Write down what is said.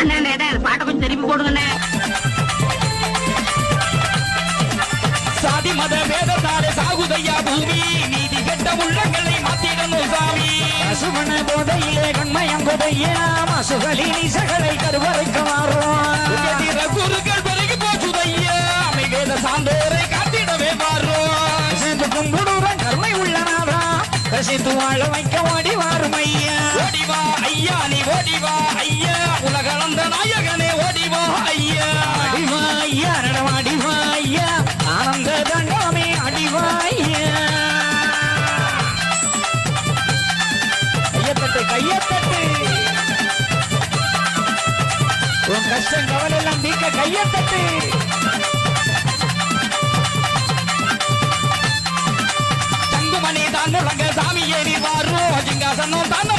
பாட்டை கொஞ்சம் திருப்பி போடுங்கண்ணே. சாதி மத வேதத்தாலே சாகுதையா பூமி, நீதி கெட்ட உள்ளங்களை மாத்திடணும் சாமி. பசுமண போதையிலே கண்மயம் கொதையா மாசுகளி நீசகளை கருவறைக்கு மாறும். குருக்கள் பெருகி போச்சுதையா, வேத சான்றோரை காத்திடவே மாறும். கும்பிடுறன் கருணை உள்ளனாரா ரசித்து வாழ வைக்க ஓடி வாரும் ஐயா. ஓடிவா ஐயா நீ ஓடிவா ஐயா, உலகளந்த நாயகனே ஓடிவா ஐயா. அடிவா ஐயா நடமாடிவா ஐயா, ஆனந்த தண்டமே அடிவா ஐயா. கையத்தட்டு கையத்தட்டு, உன் கஷ்டம் கவலை எல்லாம் தீர்க்க கையத்தட்டு. தங்குமணி தான் முழங்க சாமி ஏறி வாரும், சிங்காசனம் தான்